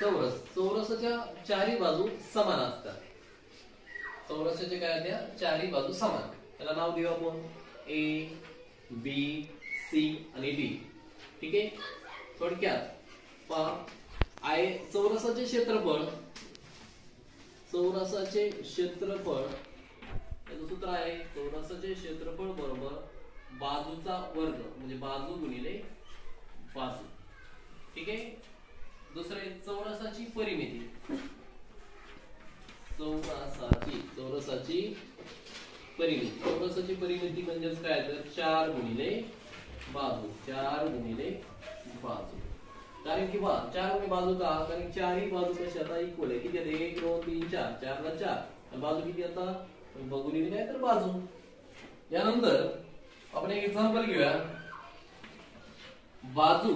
चौरस, चौरसाच्या चारी बाजू समान असतात. चौरसाच्या काय त्या चारी बाजू समान. त्याला नाव देऊ आपण ए, बी, सी आणि डी. ठीक आहे. थोडक्यात चौरसाचे क्षेत्रफळ, चौरसाचे क्षेत्रफळ याचं सूत्र आहे चौरसाचे क्षेत्रफळ बरोबर बाजूचा वर्ग म्हणजे बाजू गुणिले बाजू. ठीक आहे. दुसरे चौरसाची परिमिती, चौरसाची परिमिती म्हणजेच काय तर 4 गुणिले बाजू, 4 गुणिले बाजू. कारण की 4 गुणिले बाजू का, कारण चारही बाजू कशा आता इक्वल आहे. किती आहे 1 2 3 4, 4 ला 4 बाजू किती आता गुणिले काय तर बाजू. यानंतर आपण एक एक्झाम्पल घेऊया. बाजू